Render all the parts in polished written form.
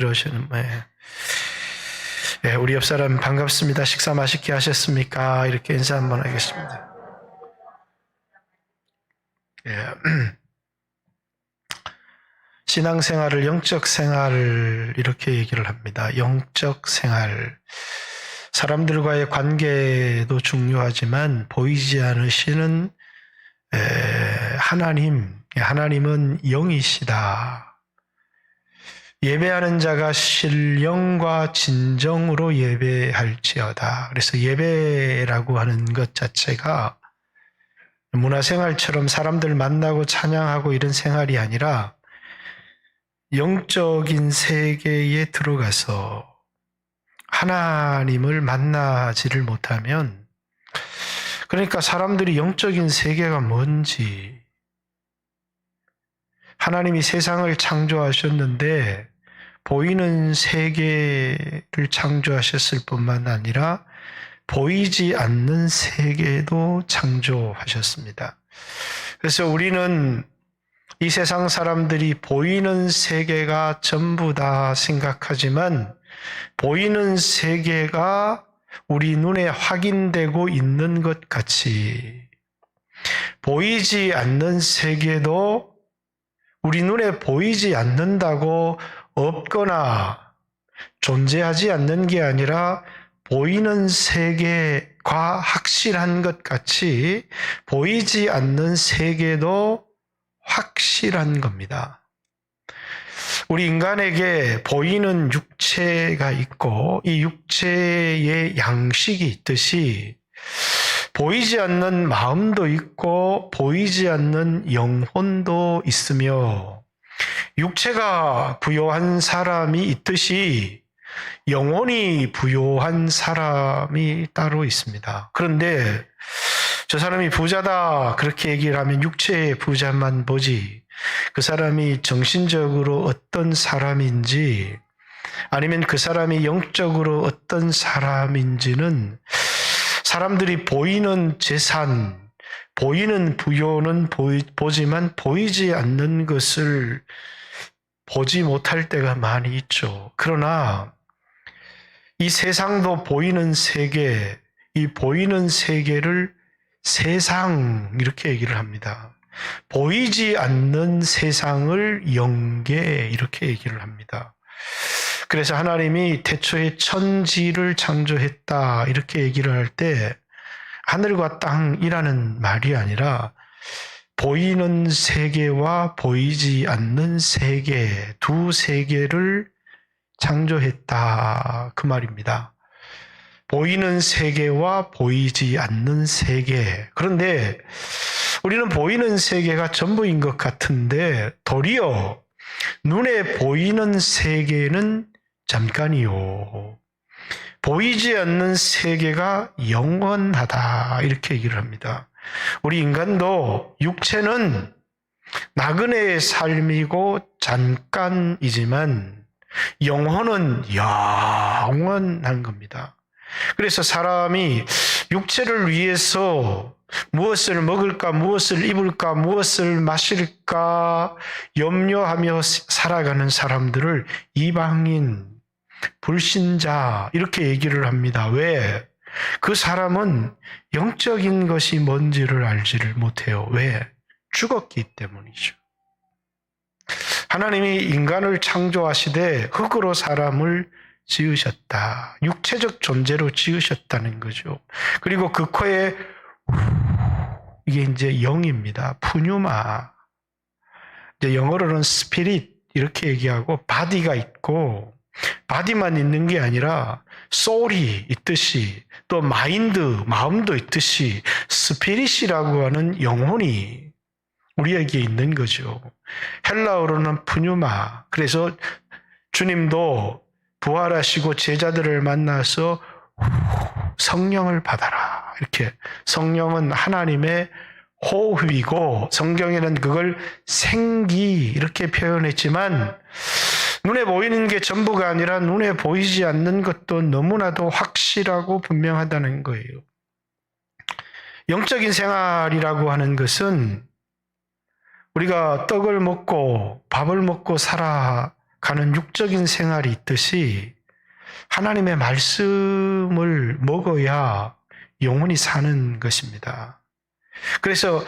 그러시는 거예요. 예, 우리 옆 사람 반갑습니다. 식사 맛있게 하셨습니까? 이렇게 인사 한번 하겠습니다. 예. 신앙생활을 영적 생활 이렇게 얘기를 합니다. 영적 생활. 사람들과의 관계도 중요하지만 보이지 않으시는 하나님은 영이시다. 예배하는 자가 신령과 진정으로 예배할지어다. 그래서 예배라고 하는 것 자체가 문화생활처럼 사람들 만나고 찬양하고 이런 생활이 아니라 영적인 세계에 들어가서 하나님을 만나지를 못하면, 그러니까 사람들이 영적인 세계가 뭔지, 하나님이 세상을 창조하셨는데 보이는 세계를 창조하셨을 뿐만 아니라 보이지 않는 세계도 창조하셨습니다. 그래서 우리는 이 세상 사람들이 보이는 세계가 전부다 생각하지만 보이는 세계가 우리 눈에 확인되고 있는 것 같이 보이지 않는 세계도 우리 눈에 보이지 않는다고 없거나 존재하지 않는 게 아니라 보이는 세계가 확실한 것 같이 보이지 않는 세계도 확실한 겁니다. 우리 인간에게 보이는 육체가 있고 이 육체의 양식이 있듯이 보이지 않는 마음도 있고 보이지 않는 영혼도 있으며 육체가 부요한 사람이 있듯이 영혼이 부요한 사람이 따로 있습니다. 그런데 저 사람이 부자다 그렇게 얘기를 하면 육체의 부자만 보지 그 사람이 정신적으로 어떤 사람인지 아니면 그 사람이 영적으로 어떤 사람인지는 사람들이 보이는 재산, 보이는 부요는 보지만 보이지 않는 것을 보지 못할 때가 많이 있죠. 그러나 이 세상도 보이는 세계, 이 보이는 세계를 세상 이렇게 얘기를 합니다. 보이지 않는 세상을 영계 이렇게 얘기를 합니다. 그래서 하나님이 태초에 천지를 창조했다 이렇게 얘기를 할 때 하늘과 땅이라는 말이 아니라 보이는 세계와 보이지 않는 세계 두 세계를 창조했다 그 말입니다. 보이는 세계와 보이지 않는 세계. 그런데 우리는 보이는 세계가 전부인 것 같은데 도리어 눈에 보이는 세계는 잠깐이요. 보이지 않는 세계가 영원하다 이렇게 얘기를 합니다. 우리 인간도 육체는 나그네의 삶이고 잠깐이지만 영혼은 영원한 겁니다. 그래서 사람이 육체를 위해서 무엇을 먹을까, 무엇을 입을까, 무엇을 마실까 염려하며 살아가는 사람들을 이방인, 불신자 이렇게 얘기를 합니다. 왜? 그 사람은 영적인 것이 뭔지를 알지를 못해요. 왜? 죽었기 때문이죠. 하나님이 인간을 창조하시되 흙으로 사람을 지으셨다. 육체적 존재로 지으셨다는 거죠. 그리고 그 코에 이게 이제 영입니다. 푸뉴마. 이제 영어로는 스피릿 이렇게 얘기하고 바디가 있고 바디만 있는 게 아니라 소울이 있듯이 또 마인드, 마음도 있듯이 스피릿이라고 하는 영혼이 우리에게 있는 거죠. 헬라어로는 푸뉴마. 그래서 주님도 부활하시고 제자들을 만나서 성령을 받아라. 이렇게 성령은 하나님의 호흡이고 성경에는 그걸 생기 이렇게 표현했지만 눈에 보이는 게 전부가 아니라 눈에 보이지 않는 것도 너무나도 확실하고 분명하다는 거예요. 영적인 생활이라고 하는 것은 우리가 떡을 먹고 밥을 먹고 살아 가는 육적인 생활이 있듯이 하나님의 말씀을 먹어야 영원히 사는 것입니다. 그래서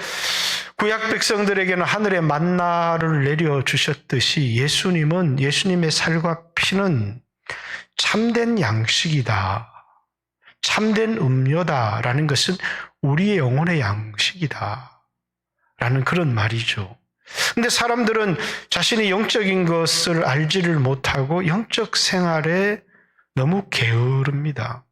구약 백성들에게는 하늘의 만나를 내려주셨듯이 예수님의 살과 피는 참된 양식이다. 참된 음료다라는 것은 우리의 영혼의 양식이다. 라는 그런 말이죠. 근데 사람들은 자신이 영적인 것을 알지를 못하고 영적 생활에 너무 게으릅니다.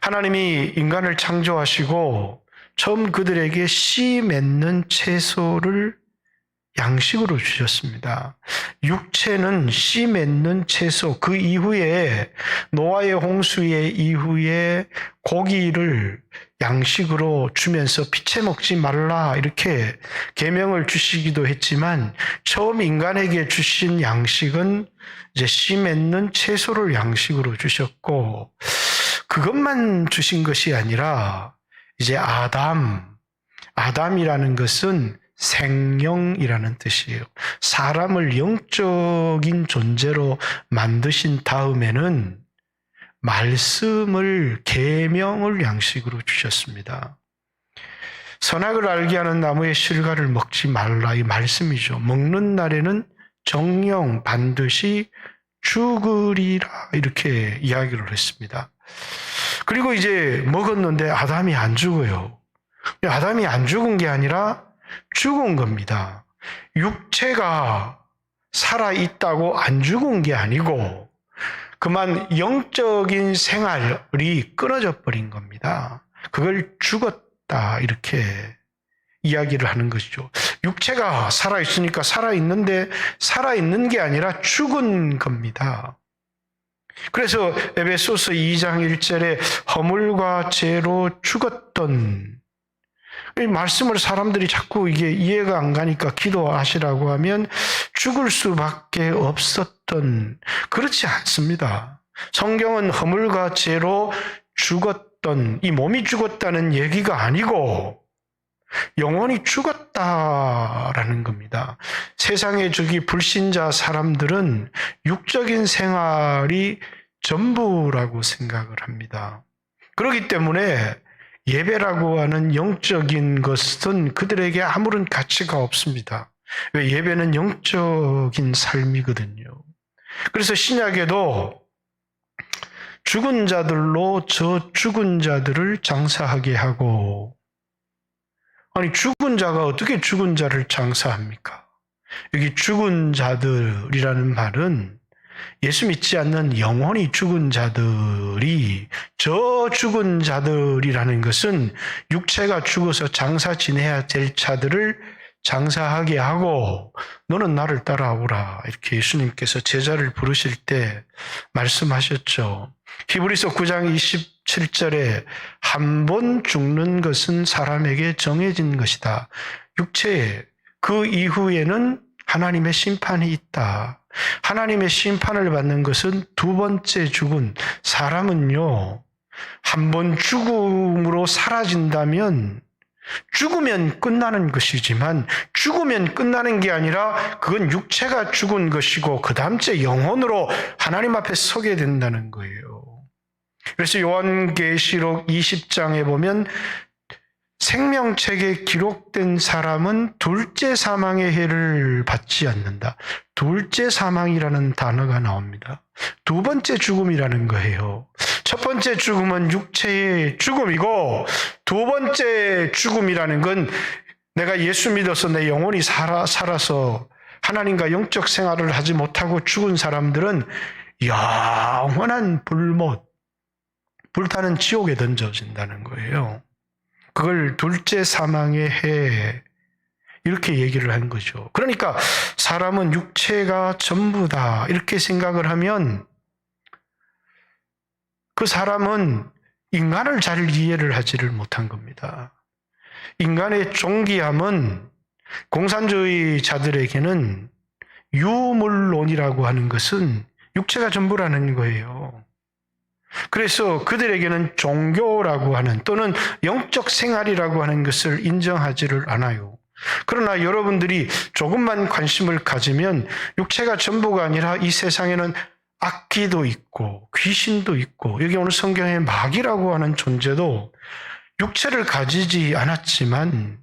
하나님이 인간을 창조하시고 처음 그들에게 씨 맺는 채소를 양식으로 주셨습니다. 육체는 씨 맺는 채소, 그 이후에 노아의 홍수의 이후에 고기를 양식으로 주면서 피채 먹지 말라 이렇게 계명을 주시기도 했지만 처음 인간에게 주신 양식은 이제 씨 맺는 채소를 양식으로 주셨고 그것만 주신 것이 아니라 이제 아담이라는 것은 생명이라는 뜻이에요. 사람을 영적인 존재로 만드신 다음에는 말씀을, 계명을 양식으로 주셨습니다. 선악을 알게 하는 나무의 실과를 먹지 말라 이 말씀이죠. 먹는 날에는 정령 반드시 죽으리라 이렇게 이야기를 했습니다. 그리고 이제 먹었는데 아담이 안 죽어요. 아담이 안 죽은 게 아니라 죽은 겁니다. 육체가 살아있다고 안 죽은 게 아니고 그만 영적인 생활이 끊어져 버린 겁니다. 그걸 죽었다 이렇게 이야기를 하는 것이죠. 육체가 살아있으니까 살아있는데 살아있는 게 아니라 죽은 겁니다. 그래서 에베소서 2장 1절에 허물과 죄로 죽었던 이 말씀을 사람들이 자꾸 이게 이해가 안 가니까 기도하시라고 하면 죽을 수밖에 없었던 그렇지 않습니다. 성경은 허물과 죄로 죽었던 이 몸이 죽었다는 얘기가 아니고 영원히 죽었다라는 겁니다. 세상의 불신자 사람들은 육적인 생활이 전부라고 생각을 합니다. 그렇기 때문에 예배라고 하는 영적인 것은 그들에게 아무런 가치가 없습니다. 왜? 예배는 영적인 삶이거든요. 그래서 신약에도 죽은 자들로 저 죽은 자들을 장사하게 하고 아니 죽은 자가 어떻게 죽은 자를 장사합니까? 여기 죽은 자들이라는 말은 예수 믿지 않는 영혼이 죽은 자들이 저 죽은 자들이라는 것은 육체가 죽어서 장사 지내야 될 자들을 장사하게 하고 너는 나를 따라오라 이렇게 예수님께서 제자를 부르실 때 말씀하셨죠. 히브리서 9장 27절에 한 번 죽는 것은 사람에게 정해진 것이다. 육체에 그 이후에는 하나님의 심판이 있다. 하나님의 심판을 받는 것은 두 번째 죽은 사람은요. 한 번 죽음으로 사라진다면 죽으면 끝나는 것이지만 죽으면 끝나는 게 아니라 그건 육체가 죽은 것이고 그 다음째 영혼으로 하나님 앞에 서게 된다는 거예요. 그래서 요한계시록 20장에 보면 생명책에 기록된 사람은 둘째 사망의 해를 받지 않는다. 둘째 사망이라는 단어가 나옵니다. 두 번째 죽음이라는 거예요. 첫 번째 죽음은 육체의 죽음이고 두 번째 죽음이라는 건 내가 예수 믿어서 내 영혼이 살아서 하나님과 영적 생활을 하지 못하고 죽은 사람들은 영원한 불타는 지옥에 던져진다는 거예요. 그걸 둘째 사망의 해 이렇게 얘기를 한 거죠. 그러니까 사람은 육체가 전부다 이렇게 생각을 하면 그 사람은 인간을 잘 이해를 하지를 못한 겁니다. 인간의 존귀함은 공산주의자들에게는 유물론이라고 하는 것은 육체가 전부라는 거예요. 그래서 그들에게는 종교라고 하는 또는 영적 생활이라고 하는 것을 인정하지를 않아요. 그러나 여러분들이 조금만 관심을 가지면 육체가 전부가 아니라 이 세상에는 악귀도 있고 귀신도 있고, 여기 오늘 성경에 마귀라고 하는 존재도 육체를 가지지 않았지만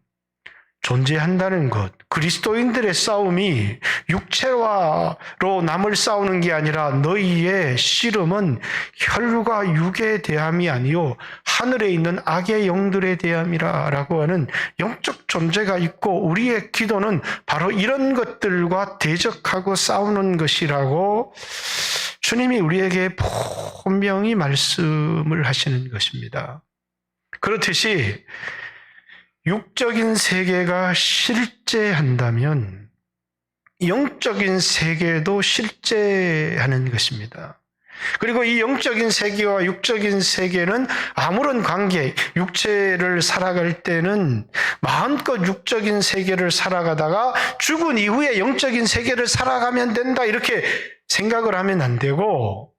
존재한다는 것. 그리스도인들의 싸움이 육체로 남을 싸우는 게 아니라 너희의 씨름은 혈과 육에 대함이 아니요 하늘에 있는 악의 영들에 대함이라 라고 하는 영적 존재가 있고, 우리의 기도는 바로 이런 것들과 대적하고 싸우는 것이라고 주님이 우리에게 분명히 말씀을 하시는 것입니다. 그렇듯이 육적인 세계가 실제한다면 영적인 세계도 실제하는 것입니다. 그리고 이 영적인 세계와 육적인 세계는 아무런 관계, 육체를 살아갈 때는 마음껏 육적인 세계를 살아가다가 죽은 이후에 영적인 세계를 살아가면 된다, 이렇게 생각을 하면 안 되고,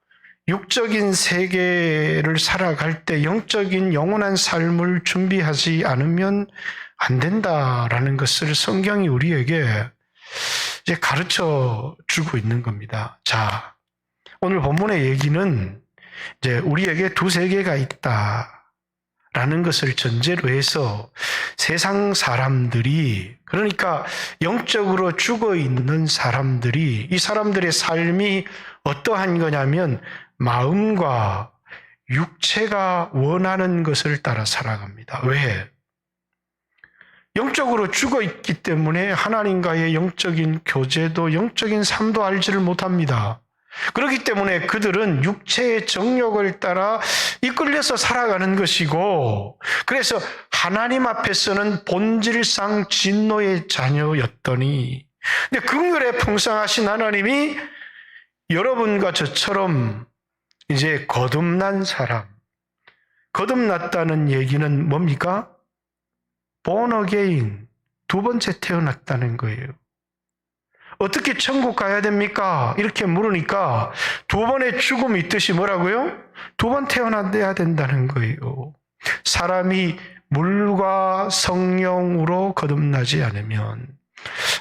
육적인 세계를 살아갈 때 영적인 영원한 삶을 준비하지 않으면 안 된다라는 것을 성경이 우리에게 이제 가르쳐 주고 있는 겁니다. 자, 오늘 본문의 얘기는 이제 우리에게 두 세계가 있다라는 것을 전제로 해서 세상 사람들이, 그러니까 영적으로 죽어 있는 사람들이, 이 사람들의 삶이 어떠한 거냐면 마음과 육체가 원하는 것을 따라 살아갑니다. 왜? 영적으로 죽어 있기 때문에 하나님과의 영적인 교제도 영적인 삶도 알지를 못합니다. 그렇기 때문에 그들은 육체의 정욕을 따라 이끌려서 살아가는 것이고, 그래서 하나님 앞에서는 본질상 진노의 자녀였더니, 근데 긍휼에 풍성하신 하나님이 여러분과 저처럼 이제 거듭난 사람, 거듭났다는 얘기는 뭡니까? born again, 두 번째 태어났다는 거예요. 어떻게 천국 가야 됩니까? 이렇게 물으니까 두 번의 죽음이 뜻이 뭐라고요? 두 번 태어나야 된다는 거예요. 사람이 물과 성령으로 거듭나지 않으면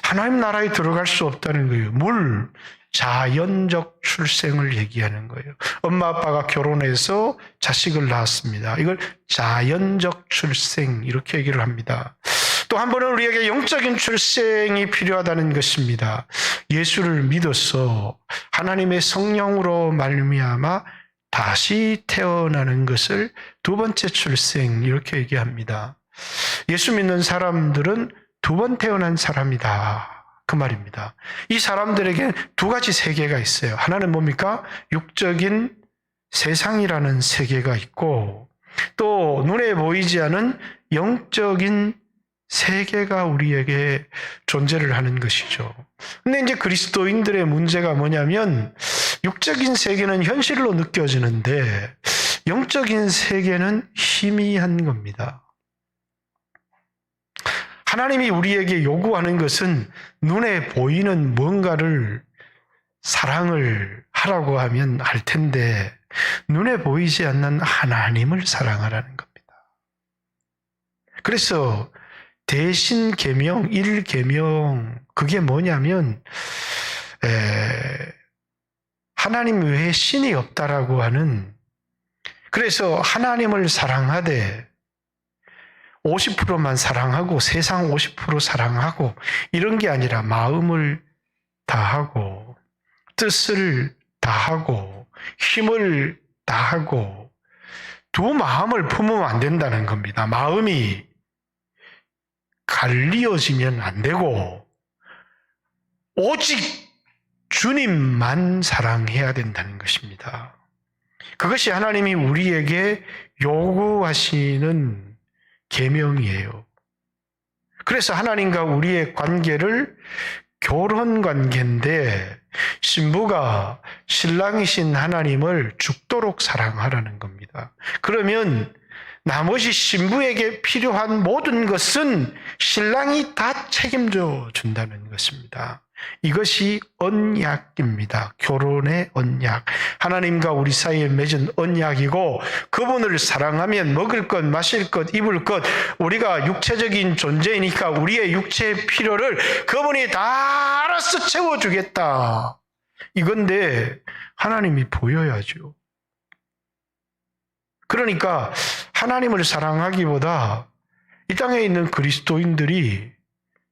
하나님 나라에 들어갈 수 없다는 거예요. 물, 자연적 출생을 얘기하는 거예요. 엄마 아빠가 결혼해서 자식을 낳았습니다. 이걸 자연적 출생, 이렇게 얘기를 합니다. 또 한 번은 우리에게 영적인 출생이 필요하다는 것입니다. 예수를 믿어서 하나님의 성령으로 말미암아 다시 태어나는 것을 두 번째 출생, 이렇게 얘기합니다. 예수 믿는 사람들은 두 번 태어난 사람이다, 그 말입니다. 이 사람들에게 두 가지 세계가 있어요. 하나는 뭡니까? 육적인 세상이라는 세계가 있고, 또 눈에 보이지 않은 영적인 세계가 우리에게 존재를 하는 것이죠. 근데 이제 그리스도인들의 문제가 뭐냐면, 육적인 세계는 현실로 느껴지는데 영적인 세계는 희미한 겁니다. 하나님이 우리에게 요구하는 것은 눈에 보이는 뭔가를 사랑을 하라고 하면 할 텐데, 눈에 보이지 않는 하나님을 사랑하라는 겁니다. 그래서 대신 계명, 1계명, 그게 뭐냐면 하나님 외에 신이 없다라고 하는, 그래서 하나님을 사랑하되 50%만 사랑하고 세상 50% 사랑하고 이런 게 아니라 마음을 다하고 뜻을 다하고 힘을 다하고 두 마음을 품으면 안 된다는 겁니다. 마음이 갈리어지면 안 되고 오직 주님만 사랑해야 된다는 것입니다. 그것이 하나님이 우리에게 요구하시는 계명이에요. 그래서 하나님과 우리의 관계를 결혼 관계인데, 신부가 신랑이신 하나님을 죽도록 사랑하라는 겁니다. 그러면 나머지 신부에게 필요한 모든 것은 신랑이 다 책임져 준다는 것입니다. 이것이 언약입니다. 결혼의 언약. 하나님과 우리 사이에 맺은 언약이고, 그분을 사랑하면 먹을 것, 마실 것, 입을 것, 우리가 육체적인 존재이니까 우리의 육체의 필요를 그분이 다 알아서 채워주겠다. 이건데 하나님이 보여야죠. 그러니까 하나님을 사랑하기보다 이 땅에 있는 그리스도인들이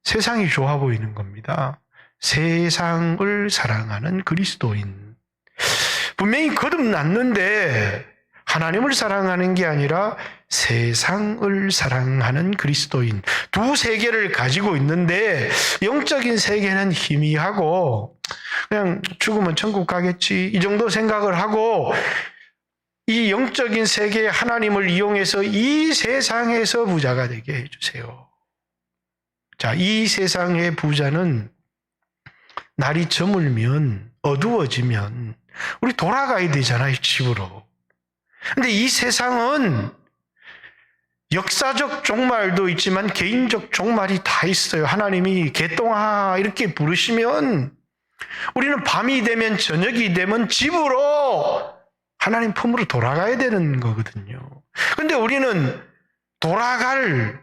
세상이 좋아 보이는 겁니다. 세상을 사랑하는 그리스도인. 분명히 거듭났는데 하나님을 사랑하는 게 아니라 세상을 사랑하는 그리스도인. 두 세계를 가지고 있는데 영적인 세계는 희미하고 그냥 죽으면 천국 가겠지 이 정도 생각을 하고, 이 영적인 세계에 하나님을 이용해서 이 세상에서 부자가 되게 해주세요. 자, 이 세상의 부자는 날이 저물면, 어두워지면 우리 돌아가야 되잖아요, 집으로. 근데 이 세상은 역사적 종말도 있지만 개인적 종말이 다 있어요. 하나님이 개똥아 이렇게 부르시면 우리는 밤이 되면 저녁이 되면 집으로 하나님 품으로 돌아가야 되는 거거든요. 근데 우리는 돌아갈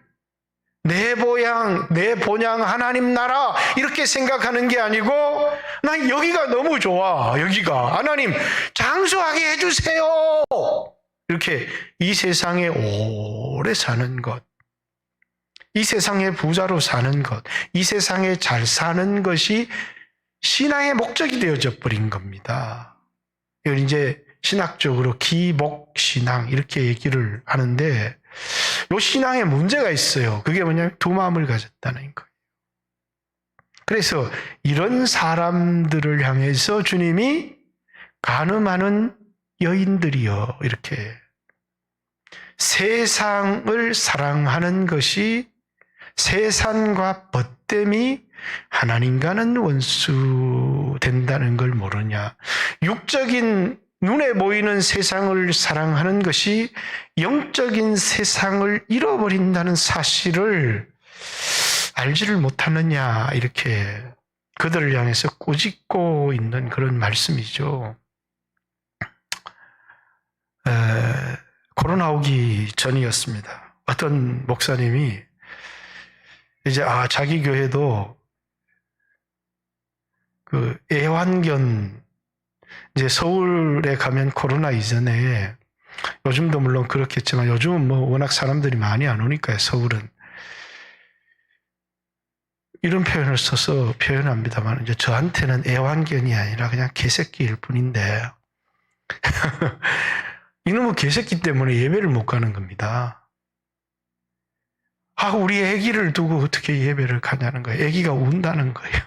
내 본향 하나님 나라 이렇게 생각하는 게 아니고, 난 여기가 너무 좋아. 여기가 하나님 장수하게 해주세요. 이렇게 이 세상에 오래 사는 것, 이 세상의 부자로 사는 것, 이 세상에 잘 사는 것이 신앙의 목적이 되어져 버린 겁니다. 이걸 이제 신학적으로 기복신앙 이렇게 얘기를 하는데, 이 신앙에 문제가 있어요. 그게 뭐냐면 두 마음을 가졌다는 거예요. 그래서 이런 사람들을 향해서 주님이 가늠하는 여인들이여, 이렇게 세상을 사랑하는 것이 세상과 벗됨이 하나님과는 원수 된다는 걸 모르냐. 육적인 눈에 보이는 세상을 사랑하는 것이 영적인 세상을 잃어버린다는 사실을 알지를 못하느냐, 이렇게 그들을 향해서 꾸짖고 있는 그런 말씀이죠. 코로나 오기 전이었습니다. 어떤 목사님이 이제 자기 교회도 그 애완견, 이제 서울에 가면 코로나 이전에, 요즘도 물론 그렇겠지만 요즘은 뭐 워낙 사람들이 많이 안 오니까요, 서울은. 이런 표현을 써서 표현합니다만, 이제 저한테는 애완견이 아니라 그냥 개새끼일 뿐인데, 이놈의 개새끼 때문에 예배를 못 가는 겁니다. 우리 애기를 두고 어떻게 예배를 가냐는 거예요. 애기가 운다는 거예요.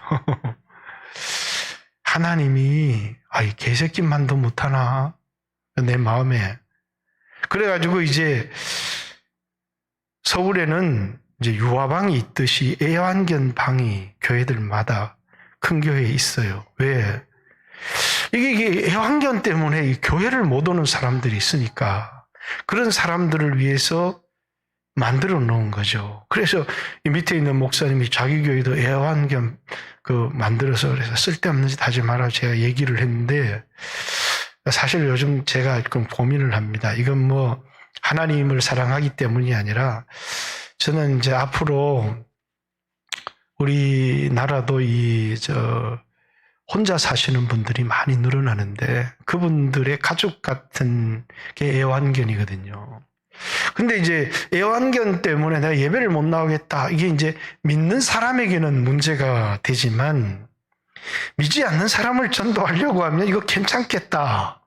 하나님이 이 개새끼만도 못하나, 내 마음에. 그래가지고 이제 서울에는 이제 유아방이 있듯이 애완견 방이 교회들마다 큰 교회에 있어요. 왜? 이게 애완견 때문에 이 교회를 못 오는 사람들이 있으니까 그런 사람들을 위해서 만들어 놓은 거죠. 그래서 이 밑에 있는 목사님이 자기 교회도 애완견 만들어서, 그래서 쓸데없는 짓 하지 마라 제가 얘기를 했는데, 사실 요즘 제가 좀 고민을 합니다. 이건 뭐 하나님을 사랑하기 때문이 아니라, 저는 이제 앞으로 우리나라도 혼자 사시는 분들이 많이 늘어나는데, 그분들의 가족 같은 게 애완견이거든요. 근데 이제 애완견 때문에 내가 예배를 못 나오겠다, 이게 이제 믿는 사람에게는 문제가 되지만 믿지 않는 사람을 전도하려고 하면 이거 괜찮겠다,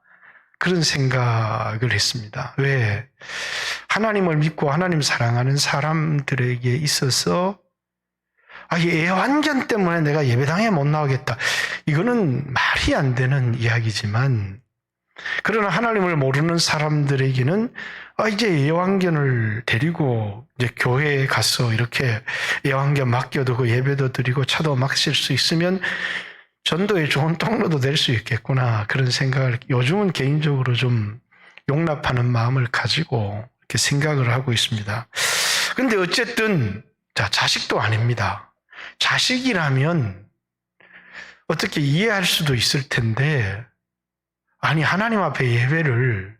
그런 생각을 했습니다. 왜? 하나님을 믿고 하나님 사랑하는 사람들에게 있어서 이 애완견 때문에 내가 예배당에 못 나오겠다, 이거는 말이 안 되는 이야기지만, 그러나 하나님을 모르는 사람들에게는 이제 애완견을 데리고 이제 교회에 가서 이렇게 애완견 맡겨두고 예배도 드리고 차도 마실 수 있으면 전도의 좋은 통로도 될 수 있겠구나, 그런 생각을 요즘은 개인적으로 좀 용납하는 마음을 가지고 이렇게 생각을 하고 있습니다. 근데 어쨌든 자식도 아닙니다. 자식이라면 어떻게 이해할 수도 있을 텐데, 아니, 하나님 앞에 예배를,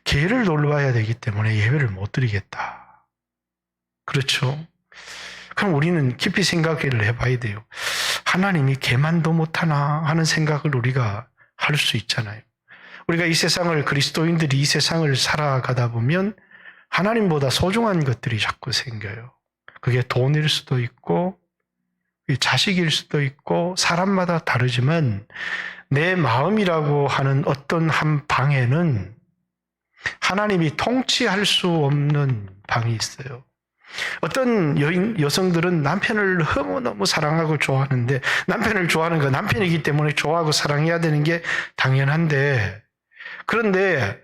개를 돌봐야 되기 때문에 예배를 못 드리겠다. 그렇죠? 그럼 우리는 깊이 생각을 해봐야 돼요. 하나님이 개만도 못하나 하는 생각을 우리가 할 수 있잖아요. 우리가 이 세상을, 그리스도인들이 이 세상을 살아가다 보면 하나님보다 소중한 것들이 자꾸 생겨요. 그게 돈일 수도 있고, 자식일 수도 있고, 사람마다 다르지만 내 마음이라고 하는 어떤 한 방에는 하나님이 통치할 수 없는 방이 있어요. 어떤 여성들은 남편을 너무너무 사랑하고 좋아하는데, 남편을 좋아하는 건 남편이기 때문에 좋아하고 사랑해야 되는 게 당연한데, 그런데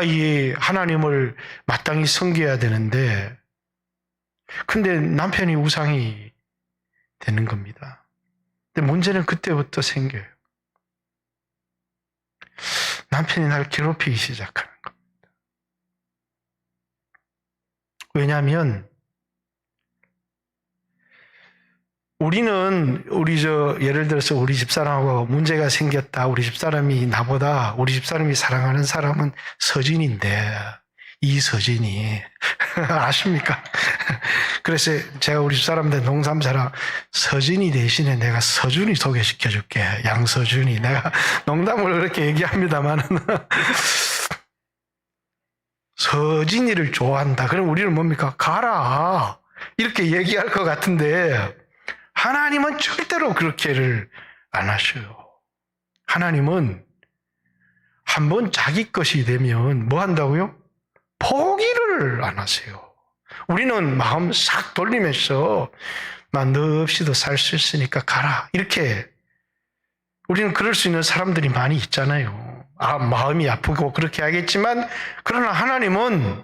이 하나님을 마땅히 섬겨야 되는데, 근데 남편이 우상이 되는 겁니다. 근데 문제는 그때부터 생겨요. 남편이 날 괴롭히기 시작하는 겁니다. 왜냐하면 우리는 예를 들어서 우리 집사람하고 문제가 생겼다. 우리 집사람이 사랑하는 사람은 서진인데, 이서진이 아십니까? 그래서 제가 우리 집사람한테 농담처럼 서진이 대신에 내가 서준이 소개시켜줄게. 양서준이. 내가 농담으로 그렇게 얘기합니다만 서진이를 좋아한다. 그럼 우리는 뭡니까? 가라. 이렇게 얘기할 것 같은데, 하나님은 절대로 그렇게를 안 하셔요. 하나님은 한번 자기 것이 되면 뭐 한다고요? 포기를 안 하세요. 우리는 마음 싹 돌리면서 나 너 없이도 살 수 있으니까 가라. 이렇게 우리는 그럴 수 있는 사람들이 많이 있잖아요. 마음이 아프고 그렇게 하겠지만, 그러나 하나님은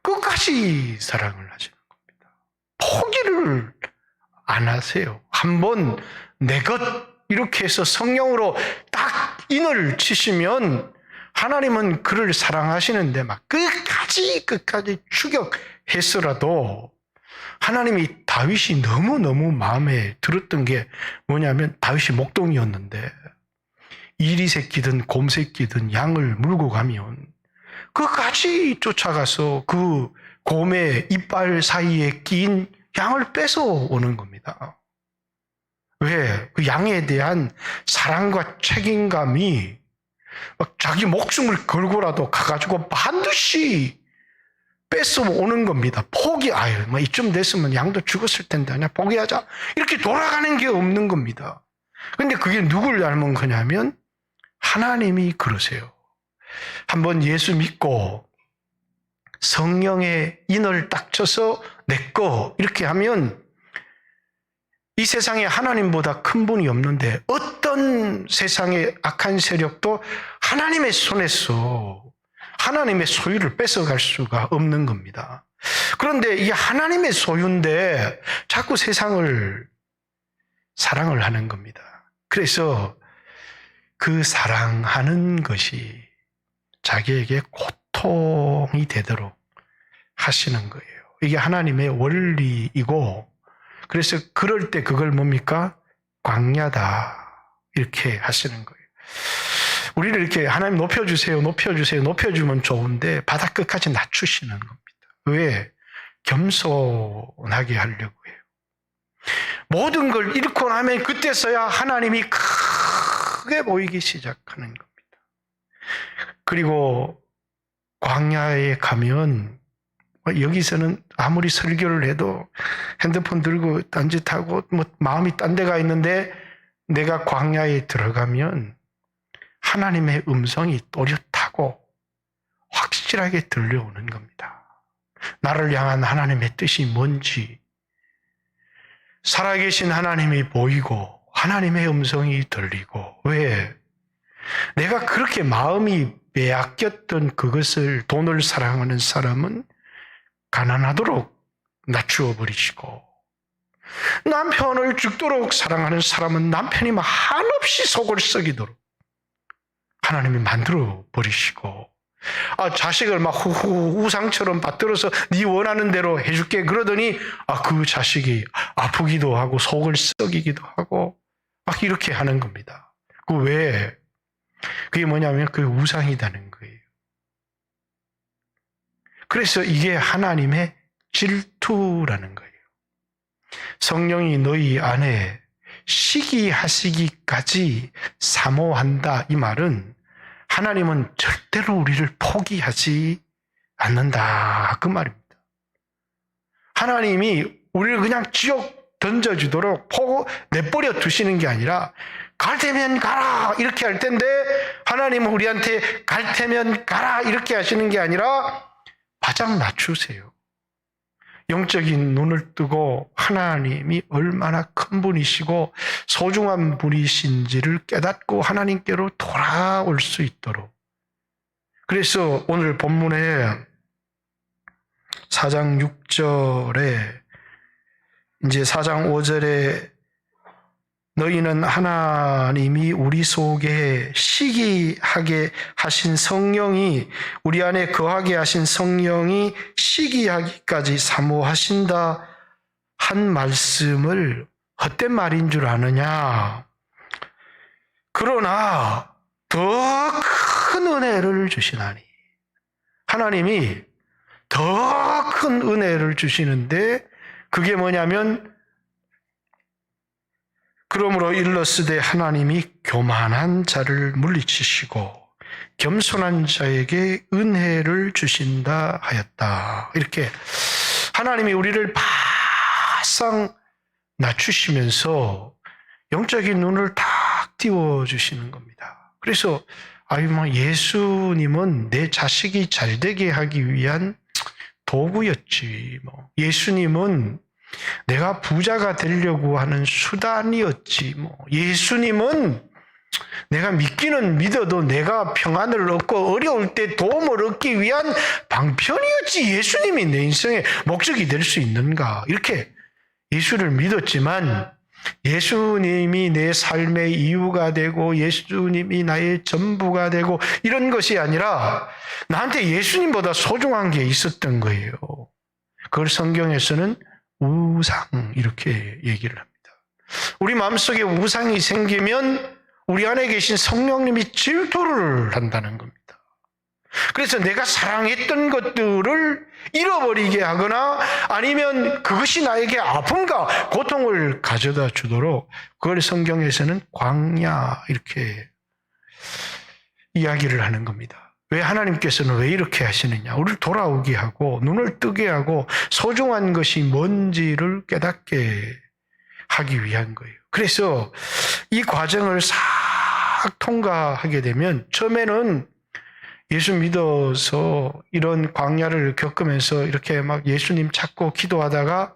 끝까지 사랑을 하시는 겁니다. 포기를 안 하세요. 한번 내 것 이렇게 해서 성령으로 딱 인을 치시면 하나님은 그를 사랑하시는데 막 끝까지 추격했어라도, 하나님이 다윗이 너무너무 마음에 들었던 게 뭐냐면, 다윗이 목동이었는데 이리 새끼든 곰 새끼든 양을 물고 가면 끝까지 쫓아가서 그 곰의 이빨 사이에 낀 양을 뺏어오는 겁니다. 왜? 그 양에 대한 사랑과 책임감이 막 자기 목숨을 걸고라도 가가지고 반드시 뺏어오는 겁니다. 이쯤 됐으면 양도 죽었을 텐데 그냥 포기하자. 이렇게 돌아가는 게 없는 겁니다. 근데 그게 누굴 닮은 거냐면 하나님이 그러세요. 한번 예수 믿고 성령의 인을 딱 쳐서 내 거 이렇게 하면 이 세상에 하나님보다 큰 분이 없는데, 어떤 세상의 악한 세력도 하나님의 손에서 하나님의 소유를 뺏어갈 수가 없는 겁니다. 그런데 이게 하나님의 소유인데 자꾸 세상을 사랑을 하는 겁니다. 그래서 그 사랑하는 것이 자기에게 고통이 되도록 하시는 거예요. 이게 하나님의 원리이고, 그래서 그럴 때 그걸 뭡니까? 광야다. 이렇게 하시는 거예요. 우리를 이렇게 하나님 높여주면 좋은데 바닥 끝까지 낮추시는 겁니다. 왜? 겸손하게 하려고 해요. 모든 걸 잃고 나면 그때서야 하나님이 크게 보이기 시작하는 겁니다. 그리고 광야에 가면 여기서는 아무리 설교를 해도 핸드폰 들고 딴짓하고 마음이 딴 데가 있는데, 내가 광야에 들어가면 하나님의 음성이 또렷하고 확실하게 들려오는 겁니다. 나를 향한 하나님의 뜻이 뭔지, 살아계신 하나님이 보이고 하나님의 음성이 들리고. 왜? 내가 그렇게 마음이 빼앗겼던 그것을, 돈을 사랑하는 사람은 가난하도록 낮추어 버리시고, 남편을 죽도록 사랑하는 사람은 남편이 한없이 속을 썩이도록 하나님이 만들어 버리시고, 자식을 막 우상처럼 받들어서 네 원하는 대로 해줄게 그러더니 그 자식이 아프기도 하고 속을 썩이기도 하고 막 이렇게 하는 겁니다. 그 왜? 그게 뭐냐면 그게 우상이라는 거예요. 그래서 이게 하나님의 질투라는 거예요. 성령이 너희 안에 시기하시기까지 사모한다. 이 말은 하나님은 절대로 우리를 포기하지 않는다. 그 말입니다. 하나님이 우리를 그냥 지옥 던져주도록 내버려 두시는 게 아니라 갈 테면 가라 이렇게 할 텐데 하나님은 우리한테 갈 테면 가라 이렇게 하시는 게 아니라 바짝 낮추세요. 영적인 눈을 뜨고 하나님이 얼마나 큰 분이시고 소중한 분이신지를 깨닫고 하나님께로 돌아올 수 있도록. 그래서 오늘 본문에 4장 6절에 이제 4장 5절에 너희는 하나님이 우리 속에 시기하게 하신 성령이 우리 안에 거하게 하신 성령이 시기하기까지 사모하신다 한 말씀을 헛된 말인 줄 아느냐. 그러나 더 큰 은혜를 주시나니 하나님이 더 큰 은혜를 주시는데 그게 뭐냐면 그러므로 일러스되 하나님이 교만한 자를 물리치시고 겸손한 자에게 은혜를 주신다 하였다. 이렇게 하나님이 우리를 바싹 낮추시면서 영적인 눈을 탁 띄워주시는 겁니다. 그래서 예수님은 내 자식이 잘되게 하기 위한 도구였지. 예수님은 내가 부자가 되려고 하는 수단이었지. 예수님은 내가 믿기는 믿어도 내가 평안을 얻고 어려울 때 도움을 얻기 위한 방편이었지. 예수님이 내 인생의 목적이 될 수 있는가. 이렇게 예수를 믿었지만 예수님이 내 삶의 이유가 되고 예수님이 나의 전부가 되고 이런 것이 아니라 나한테 예수님보다 소중한 게 있었던 거예요. 그걸 성경에서는 우상 이렇게 얘기를 합니다. 우리 마음속에 우상이 생기면 우리 안에 계신 성령님이 질투를 한다는 겁니다. 그래서 내가 사랑했던 것들을 잃어버리게 하거나 아니면 그것이 나에게 아픔과 고통을 가져다 주도록 그걸 성경에서는 광야 이렇게 이야기를 하는 겁니다. 왜 하나님께서는 왜 이렇게 하시느냐? 우리를 돌아오게 하고 눈을 뜨게 하고 소중한 것이 뭔지를 깨닫게 하기 위한 거예요. 그래서 이 과정을 싹 통과하게 되면 처음에는 예수 믿어서 이런 광야를 겪으면서 이렇게 막 예수님 찾고 기도하다가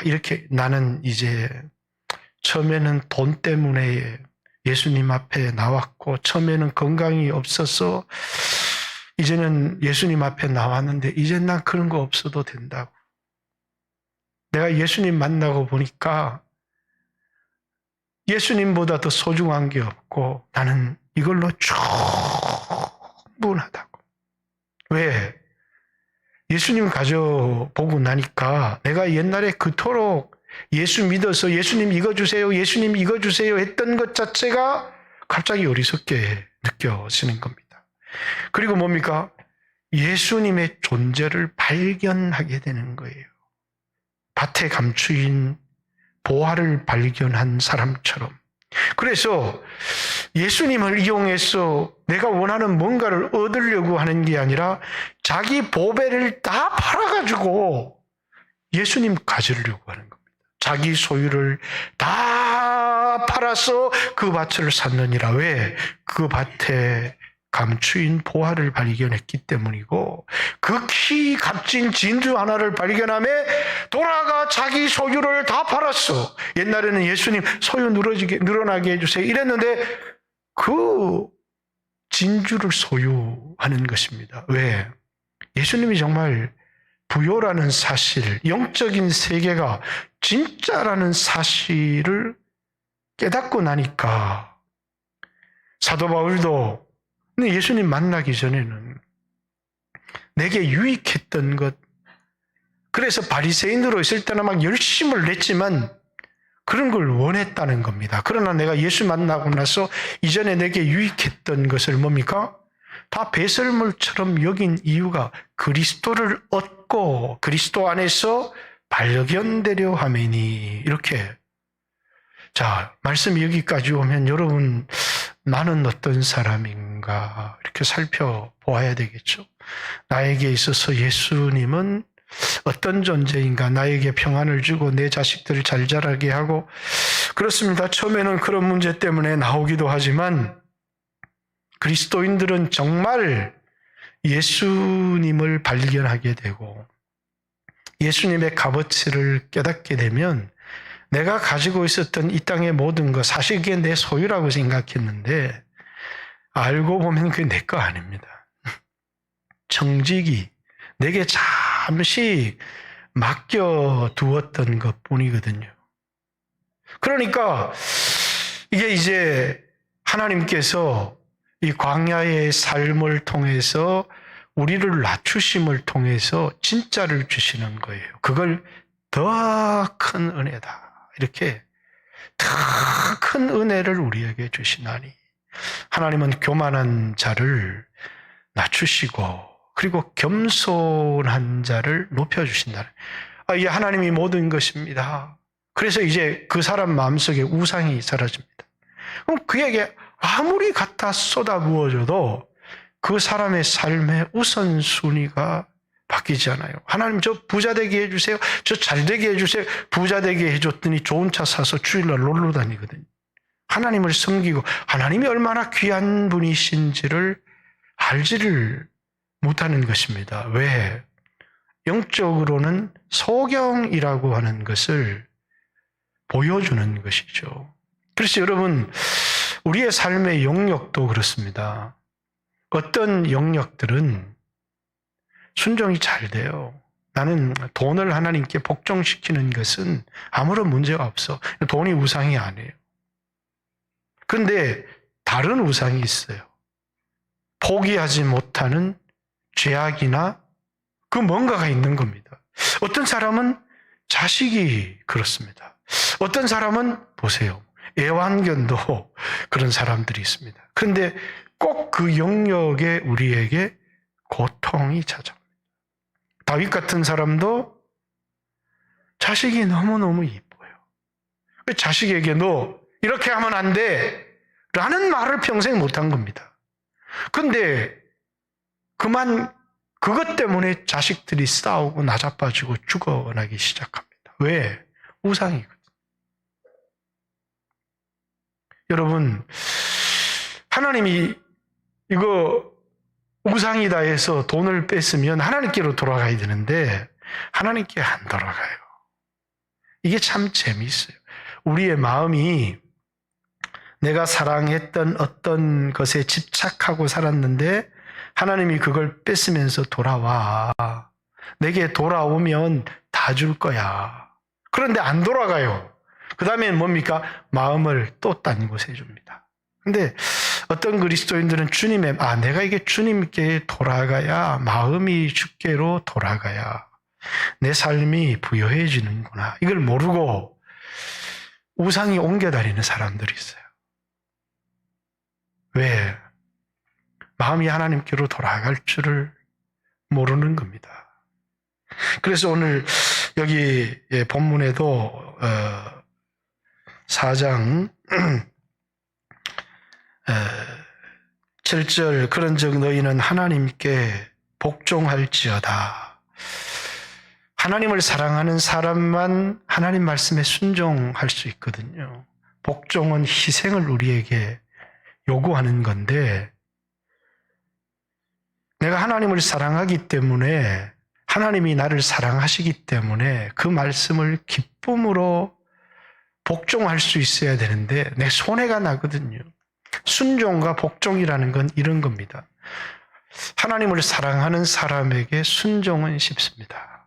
이렇게 나는 이제 처음에는 돈 때문에 예수님 앞에 나왔고 처음에는 건강이 없어서 이제는 예수님 앞에 나왔는데 이제 난 그런 거 없어도 된다고. 내가 예수님 만나고 보니까 예수님보다 더 소중한 게 없고 나는 이걸로 충분하다고. 왜? 예수님 가져보고 나니까 내가 옛날에 그토록 예수 믿어서 예수님 이거 주세요, 예수님 이거 주세요 했던 것 자체가 갑자기 어리석게 느껴지는 겁니다. 그리고 뭡니까? 예수님의 존재를 발견하게 되는 거예요. 밭에 감추인 보화를 발견한 사람처럼. 그래서 예수님을 이용해서 내가 원하는 뭔가를 얻으려고 하는 게 아니라 자기 보배를 다 팔아가지고 예수님 가지려고 하는 겁니다. 자기 소유를 다 팔아서 그 밭을 샀느니라. 왜? 그 밭에 감추인 보화를 발견했기 때문이고 극히 값진 진주 하나를 발견하며 돌아가 자기 소유를 다 팔았어. 옛날에는 예수님 소유 늘어나게 해주세요 이랬는데 그 진주를 소유하는 것입니다. 왜? 예수님이 정말 부요라는 사실, 영적인 세계가 진짜라는 사실을 깨닫고 나니까 사도 바울도 예수님 만나기 전에는 내게 유익했던 것, 그래서 바리새인으로 있을 때는 막 열심을 냈지만 그런 걸 원했다는 겁니다. 그러나 내가 예수 만나고 나서 이전에 내게 유익했던 것을 뭡니까? 다 배설물처럼 여긴 이유가 그리스도를 얻고 그리스도 안에서 발견되려 함이니. 이렇게. 자, 말씀이 여기까지 오면 여러분, 나는 어떤 사람인가 이렇게 살펴보아야 되겠죠. 나에게 있어서 예수님은 어떤 존재인가, 나에게 평안을 주고 내 자식들을 잘 자라게 하고, 그렇습니다. 처음에는 그런 문제 때문에 나오기도 하지만 그리스도인들은 정말 예수님을 발견하게 되고 예수님의 값어치를 깨닫게 되면 내가 가지고 있었던 이 땅의 모든 것, 사실 그게 내 소유라고 생각했는데 알고 보면 그게 내 거 아닙니다. 정직이 내게 잠시 맡겨두었던 것뿐이거든요. 그러니까 이게 이제 하나님께서 이 광야의 삶을 통해서 우리를 낮추심을 통해서 진짜를 주시는 거예요. 그걸 더 큰 은혜다. 이렇게 더 큰 은혜를 우리에게 주시나니 하나님은 교만한 자를 낮추시고 그리고 겸손한 자를 높여주신다. 이게 하나님이 모든 것입니다. 그래서 이제 그 사람 마음속에 우상이 사라집니다. 그럼 그에게 아무리 갖다 쏟아부어줘도 그 사람의 삶의 우선순위가 바뀌지 않아요. 하나님 저 부자 되게 해주세요. 저 잘 되게 해주세요. 부자 되게 해줬더니 좋은 차 사서 주일날 놀러 다니거든요. 하나님을 섬기고 하나님이 얼마나 귀한 분이신지를 알지를 못하는 것입니다. 왜? 영적으로는 소경이라고 하는 것을 보여주는 것이죠. 그래서 여러분, 우리의 삶의 영역도 그렇습니다. 어떤 영역들은 순종이 잘 돼요. 나는 돈을 하나님께 복종시키는 것은 아무런 문제가 없어. 돈이 우상이 아니에요. 그런데 다른 우상이 있어요. 포기하지 못하는 죄악이나 그 뭔가가 있는 겁니다. 어떤 사람은 자식이 그렇습니다. 어떤 사람은 보세요. 애완견도 그런 사람들이 있습니다. 그런데 꼭 그 영역에 우리에게 고통이 찾아옵니다. 다윗 같은 사람도 자식이 너무너무 이뻐요. 자식에게 너 이렇게 하면 안 돼 라는 말을 평생 못한 겁니다. 그런데 그것 때문에 자식들이 싸우고 나자빠지고 죽어나기 시작합니다. 왜? 우상이거든요. 여러분, 하나님이 이거 우상이다 해서 돈을 뺐으면 하나님께로 돌아가야 되는데 하나님께 안 돌아가요. 이게 참 재미있어요. 우리의 마음이 내가 사랑했던 어떤 것에 집착하고 살았는데 하나님이 그걸 뺏으면서 돌아와. 내게 돌아오면 다 줄 거야. 그런데 안 돌아가요. 그 다음엔 뭡니까? 마음을 또 딴 곳에 줍니다. 근데 어떤 그리스도인들은 내가 이게 주님께 돌아가야, 마음이 주께로 돌아가야 내 삶이 부여해지는구나. 이걸 모르고 우상이 옮겨다니는 사람들이 있어요. 왜? 마음이 하나님께로 돌아갈 줄을 모르는 겁니다. 그래서 오늘 여기 본문에도 4장 7절 그런즉 너희는 하나님께 복종할지어다. 하나님을 사랑하는 사람만 하나님 말씀에 순종할 수 있거든요. 복종은 희생을 우리에게 요구하는 건데 내가 하나님을 사랑하기 때문에 하나님이 나를 사랑하시기 때문에 그 말씀을 기쁨으로 복종할 수 있어야 되는데 내 손해가 나거든요. 순종과 복종이라는 건 이런 겁니다. 하나님을 사랑하는 사람에게 순종은 쉽습니다.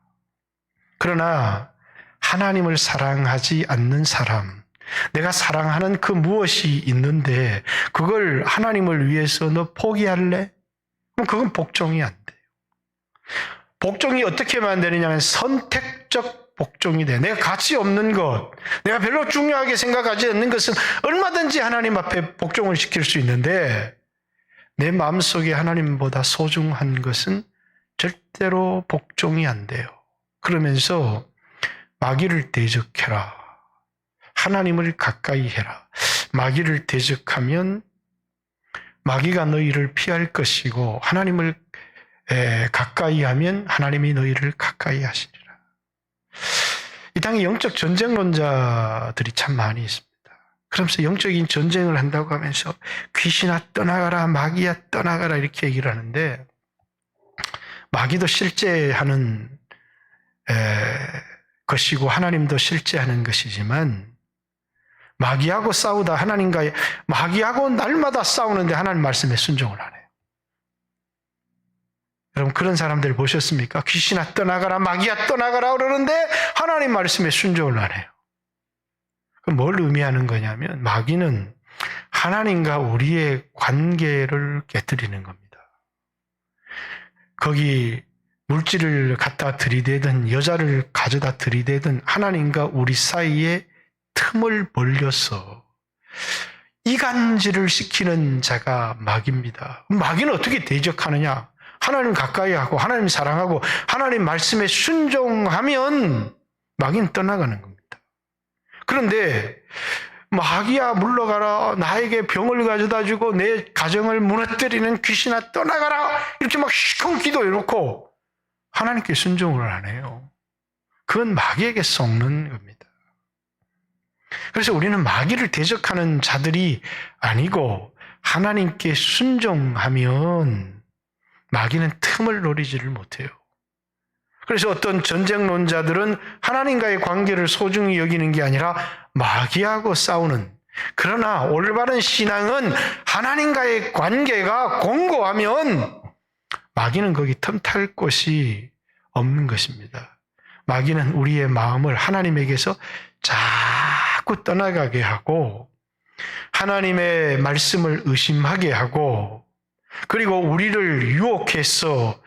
그러나 하나님을 사랑하지 않는 사람, 내가 사랑하는 그 무엇이 있는데 그걸 하나님을 위해서 너 포기할래? 그럼 그건 복종이 안 돼요. 복종이 어떻게 하면 되느냐 하면 선택적 복종이 돼. 내가 가치 없는 것, 내가 별로 중요하게 생각하지 않는 것은 얼마든지 하나님 앞에 복종을 시킬 수 있는데 내 마음속에 하나님보다 소중한 것은 절대로 복종이 안 돼요. 그러면서 마귀를 대적해라. 하나님을 가까이 해라. 마귀를 대적하면 마귀가 너희를 피할 것이고 하나님을 가까이 하면 하나님이 너희를 가까이 하시리라. 이 땅에 영적 전쟁론자들이 참 많이 있습니다. 그러면서 영적인 전쟁을 한다고 하면서 귀신아 떠나가라, 마귀야 떠나가라 이렇게 얘기를 하는데 마귀도 실제 하는 것이고 하나님도 실제 하는 것이지만 마귀하고 싸우다 마귀하고 날마다 싸우는데 하나님 말씀에 순종을 안 해요. 여러분 그런 사람들 보셨습니까? 귀신아 떠나가라, 마귀야 떠나가라 그러는데 하나님 말씀에 순종을 안 해요. 그럼 뭘 의미하는 거냐면 마귀는 하나님과 우리의 관계를 깨뜨리는 겁니다. 거기 물질을 갖다 들이대든 여자를 가져다 들이대든 하나님과 우리 사이에 틈을 벌려서 이간질을 시키는 자가 마귀입니다. 마귀는 어떻게 대적하느냐? 하나님 가까이 하고 하나님 사랑하고 하나님 말씀에 순종하면 마귀는 떠나가는 겁니다. 그런데 마귀야 물러가라, 나에게 병을 가져다 주고 내 가정을 무너뜨리는 귀신아 떠나가라 이렇게 막 시큰 기도해놓고 하나님께 순종을 안 해요. 그건 마귀에게 썩는 겁니다. 그래서 우리는 마귀를 대적하는 자들이 아니고 하나님께 순종하면 마귀는 틈을 노리지를 못해요. 그래서 어떤 전쟁론자들은 하나님과의 관계를 소중히 여기는 게 아니라 마귀하고 싸우는, 그러나 올바른 신앙은 하나님과의 관계가 공고하면 마귀는 거기 틈탈 곳이 없는 것입니다. 마귀는 우리의 마음을 하나님에게서 자꾸 떠나가게 하고 하나님의 말씀을 의심하게 하고 그리고 우리를 유혹해서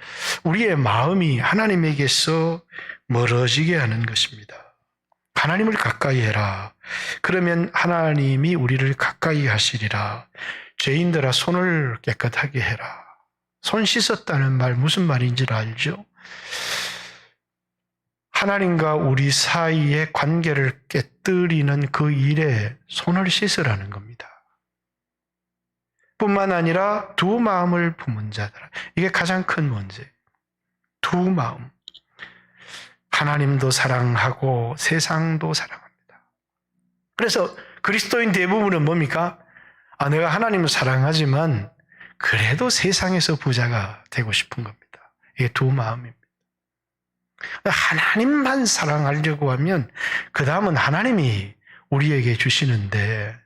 우리의 마음이 하나님에게서 멀어지게 하는 것입니다. 하나님을 가까이 해라. 그러면 하나님이 우리를 가까이 하시리라. 죄인들아 손을 깨끗하게 해라. 손 씻었다는 말 무슨 말인지 알죠? 하나님과 우리 사이의 관계를 깨뜨리는 그 일에 손을 씻으라는 겁니다. 뿐만 아니라 두 마음을 품은 자들아. 이게 가장 큰 문제. 두 마음. 하나님도 사랑하고 세상도 사랑합니다. 그래서 그리스도인 대부분은 뭡니까? 내가 하나님을 사랑하지만 그래도 세상에서 부자가 되고 싶은 겁니다. 이게 두 마음입니다. 하나님만 사랑하려고 하면 그 다음은 하나님이 우리에게 주시는데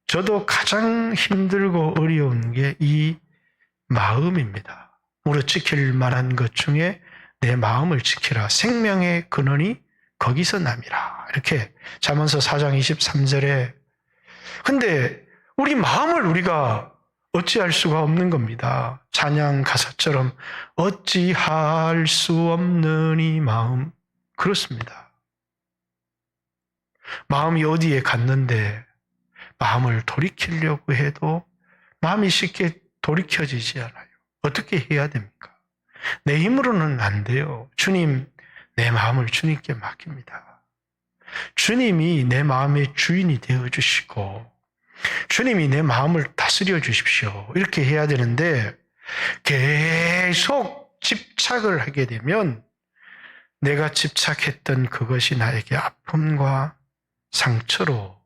저도 가장 힘들고 어려운 게 이 마음입니다. 무릇 지킬 만한 것 중에 내 마음을 지키라. 생명의 근원이 거기서 남이라. 이렇게 잠언서 4장 23절에. 근데 우리 마음을 우리가 어찌할 수가 없는 겁니다. 찬양 가사처럼 어찌할 수 없는 이 마음. 그렇습니다. 마음이 어디에 갔는데 마음을 돌이키려고 해도 마음이 쉽게 돌이켜지지 않아요. 어떻게 해야 됩니까? 내 힘으로는 안 돼요. 주님, 내 마음을 주님께 맡깁니다. 주님이 내 마음의 주인이 되어주시고 주님이 내 마음을 다스려 주십시오. 이렇게 해야 되는데 계속 집착을 하게 되면 내가 집착했던 그것이 나에게 아픔과 상처로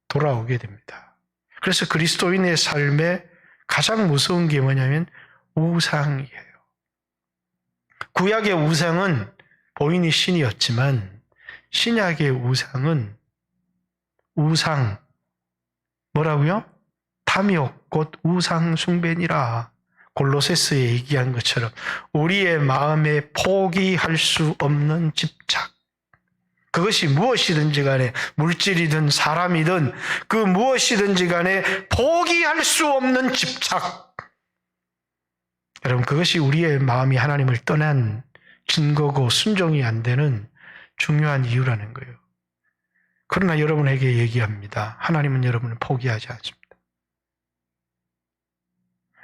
돌아오게 됩니다. 그래서 그리스도인의 삶에 가장 무서운 게 뭐냐면 우상이에요. 구약의 우상은 보이는 신이었지만 신약의 우상은 뭐라고요? 탐욕 곧 우상 숭배니라. 골로새서에 얘기한 것처럼 우리의 마음에 포기할 수 없는 집착. 그것이 무엇이든지 간에 물질이든 사람이든 그 무엇이든지 간에 포기할 수 없는 집착. 여러분 그것이 우리의 마음이 하나님을 떠난 증거고 순종이 안 되는 중요한 이유라는 거예요. 그러나 여러분에게 얘기합니다. 하나님은 여러분을 포기하지 않습니다.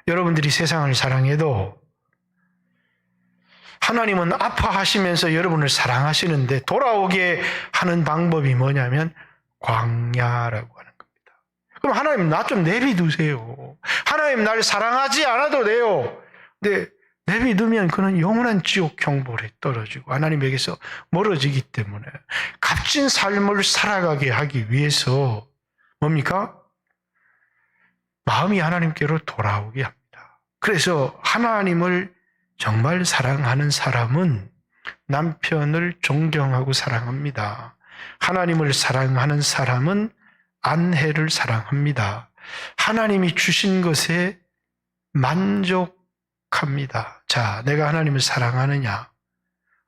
여러분들이 세상을 사랑해도 하나님은 아파하시면서 여러분을 사랑하시는데 돌아오게 하는 방법이 뭐냐면 광야라고 하는 겁니다. 그럼 하나님 나 좀 내비두세요. 하나님 날 사랑하지 않아도 돼요. 근데 내비두면 그는 영원한 지옥 형벌에 떨어지고 하나님에게서 멀어지기 때문에 값진 삶을 살아가게 하기 위해서 뭡니까? 마음이 하나님께로 돌아오게 합니다. 그래서 하나님을 정말 사랑하는 사람은 남편을 존경하고 사랑합니다. 하나님을 사랑하는 사람은 아내를 사랑합니다. 하나님이 주신 것에 만족합니다. 자, 내가 하나님을 사랑하느냐?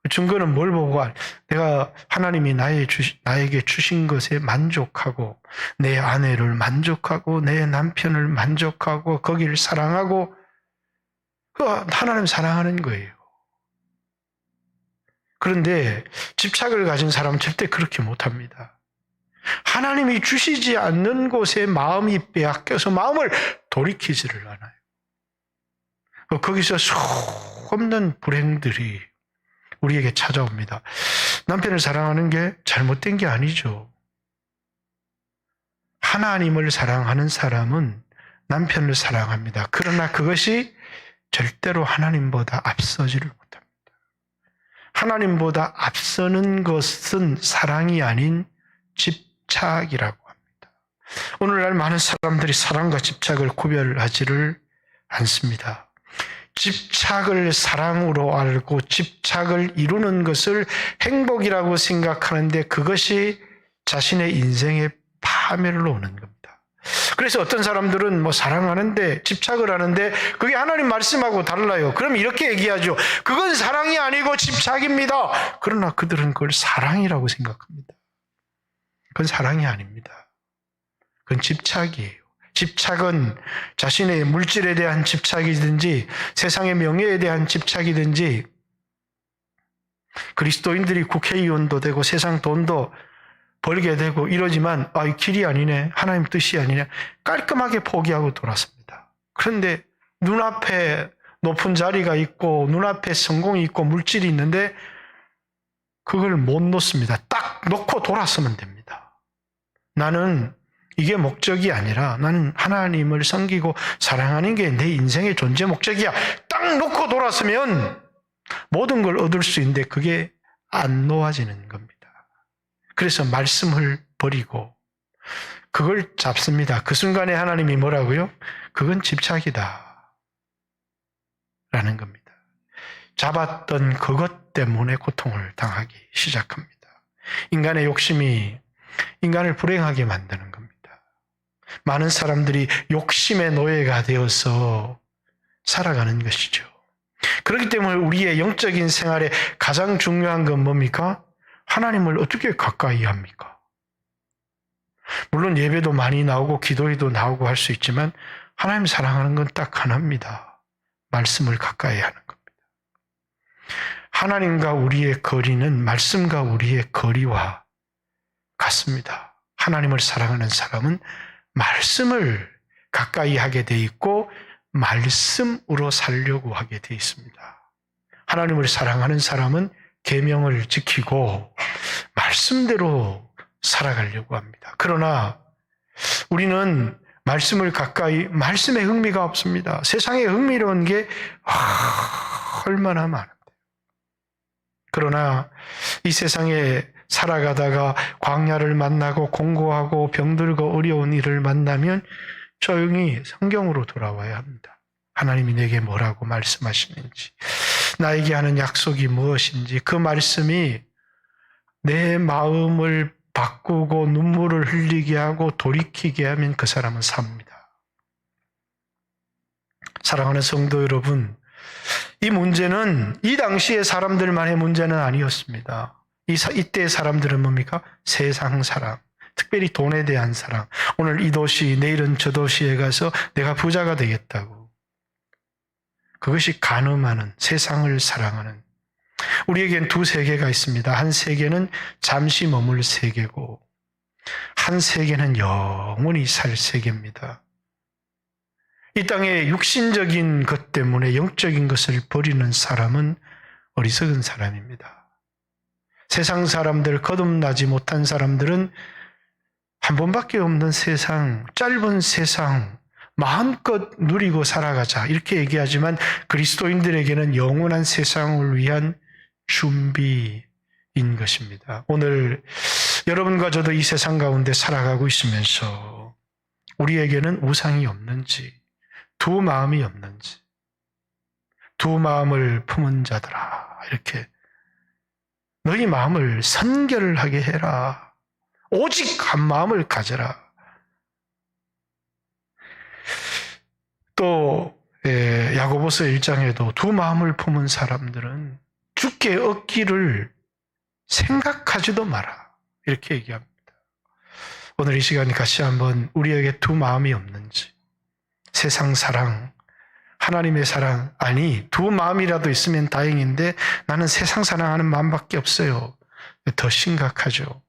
증거는 뭘 보고 내가 하나님이 나에게 주신 것에 만족하고 내 아내를 만족하고 내 남편을 만족하고 거기를 사랑하고 하나님 사랑하는 거예요. 그런데 집착을 가진 사람은 절대 그렇게 못합니다. 하나님이 주시지 않는 곳에 마음이 빼앗겨서 마음을 돌이키지를 않아요. 거기서 수없는 불행들이 우리에게 찾아옵니다. 남편을 사랑하는 게 잘못된 게 아니죠. 하나님을 사랑하는 사람은 남편을 사랑합니다. 그러나 그것이 절대로 하나님보다 앞서지를 못합니다. 하나님보다 앞서는 것은 사랑이 아닌 집착이라고 합니다. 오늘날 많은 사람들이 사랑과 집착을 구별하지를 않습니다. 집착을 사랑으로 알고 집착을 이루는 것을 행복이라고 생각하는데 그것이 자신의 인생의 파멸을 오는 겁니다. 그래서 어떤 사람들은 사랑하는데 집착을 하는데 그게 하나님 말씀하고 달라요. 그럼 이렇게 얘기하죠. 그건 사랑이 아니고 집착입니다. 그러나 그들은 그걸 사랑이라고 생각합니다. 그건 사랑이 아닙니다. 그건 집착이에요. 집착은 자신의 물질에 대한 집착이든지 세상의 명예에 대한 집착이든지 그리스도인들이 국회의원도 되고 세상 돈도 벌게 되고 이러지만 이 길이 아니네. 하나님 뜻이 아니네. 깔끔하게 포기하고 돌았습니다. 그런데 눈앞에 높은 자리가 있고 눈앞에 성공이 있고 물질이 있는데 그걸 못 놓습니다. 딱 놓고 돌았으면 됩니다. 나는 이게 목적이 아니라 나는 하나님을 섬기고 사랑하는 게 내 인생의 존재 목적이야. 딱 놓고 돌았으면 모든 걸 얻을 수 있는데 그게 안 놓아지는 겁니다. 그래서 말씀을 버리고 그걸 잡습니다. 그 순간에 하나님이 뭐라고요? 그건 집착이다 라는 겁니다. 잡았던 그것 때문에 고통을 당하기 시작합니다. 인간의 욕심이 인간을 불행하게 만드는 겁니다. 많은 사람들이 욕심의 노예가 되어서 살아가는 것이죠. 그렇기 때문에 우리의 영적인 생활에 가장 중요한 건 뭡니까? 하나님을 어떻게 가까이 합니까? 물론 예배도 많이 나오고 기도에도 나오고 할 수 있지만 하나님 사랑하는 건 딱 하나입니다. 말씀을 가까이 하는 겁니다. 하나님과 우리의 거리는 말씀과 우리의 거리와 같습니다. 하나님을 사랑하는 사람은 말씀을 가까이 하게 돼 있고 말씀으로 살려고 하게 돼 있습니다. 하나님을 사랑하는 사람은 계명을 지키고 말씀대로 살아가려고 합니다. 그러나 우리는 말씀을 가까이, 말씀에 흥미가 없습니다. 세상에 흥미로운 게 얼마나 많은데. 그러나 이 세상에 살아가다가 광야를 만나고 공고하고 병들고 어려운 일을 만나면 조용히 성경으로 돌아와야 합니다. 하나님이 내게 뭐라고 말씀하시는지, 나에게 하는 약속이 무엇인지, 그 말씀이 내 마음을 바꾸고 눈물을 흘리게 하고 돌이키게 하면 그 사람은 삽니다. 사랑하는 성도 여러분, 이 문제는 이 당시의 사람들만의 문제는 아니었습니다. 이때의 사람들은 뭡니까? 세상 사랑, 특별히 돈에 대한 사랑. 오늘 이 도시, 내일은 저 도시에 가서 내가 부자가 되겠다고. 그것이 간음하는, 세상을 사랑하는, 우리에겐 두 세계가 있습니다. 한 세계는 잠시 머물 세계고 한 세계는 영원히 살 세계입니다. 이 땅에 육신적인 것 때문에 영적인 것을 버리는 사람은 어리석은 사람입니다. 세상 사람들, 거듭나지 못한 사람들은 한 번밖에 없는 세상, 짧은 세상, 마음껏 누리고 살아가자 이렇게 얘기하지만 그리스도인들에게는 영원한 세상을 위한 준비인 것입니다. 오늘 여러분과 저도 이 세상 가운데 살아가고 있으면서 우리에게는 우상이 없는지, 두 마음이 없는지, 두 마음을 품은 자들아 이렇게 너희 마음을 선결하게 해라. 오직 한 마음을 가져라. 또 야고보서 1장에도 두 마음을 품은 사람들은 주께 얻기를 생각하지도 마라. 이렇게 얘기합니다. 오늘 이 시간에 같이 한번 우리에게 두 마음이 없는지, 세상 사랑, 하나님의 사랑, 아니 두 마음이라도 있으면 다행인데 나는 세상 사랑하는 마음밖에 없어요. 더 심각하죠.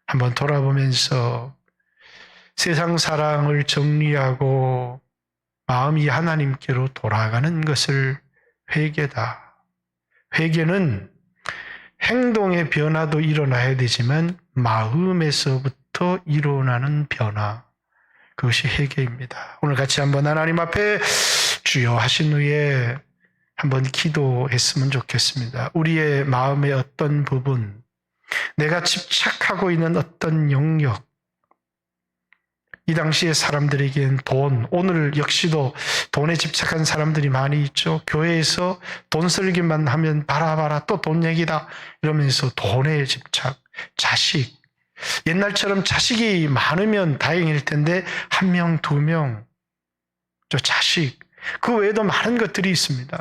한번 돌아보면서 세상 사랑을 정리하고 마음이 하나님께로 돌아가는 것을 회개다. 회개는 행동의 변화도 일어나야 되지만 마음에서부터 일어나는 변화, 그것이 회개입니다. 오늘 같이 한번 하나님 앞에 주여 하신 후에 한번 기도했으면 좋겠습니다. 우리의 마음의 어떤 부분, 내가 집착하고 있는 어떤 영역, 이 당시에 사람들에겐 돈, 오늘 역시도 돈에 집착한 사람들이 많이 있죠. 교회에서 돈 쓸기만 하면 봐라 또 돈 얘기다 이러면서 돈에 집착, 자식, 옛날처럼 자식이 많으면 다행일 텐데 한 명, 두 명, 저 자식, 그 외에도 많은 것들이 있습니다.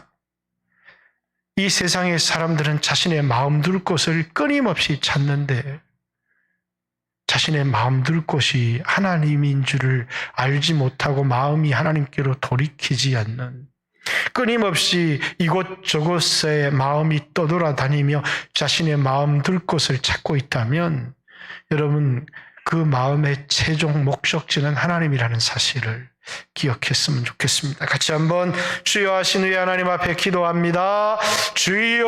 이 세상의 사람들은 자신의 마음 둘 곳을 끊임없이 찾는데 자신의 마음 둘 곳이 하나님인 줄을 알지 못하고 마음이 하나님께로 돌이키지 않는, 끊임없이 이곳저곳에 마음이 떠돌아다니며 자신의 마음 둘 곳을 찾고 있다면 여러분 그 마음의 최종 목적지는 하나님이라는 사실을 기억했으면 좋겠습니다. 같이 한번 주여 하신 후에 하나님 앞에 기도합니다. 주여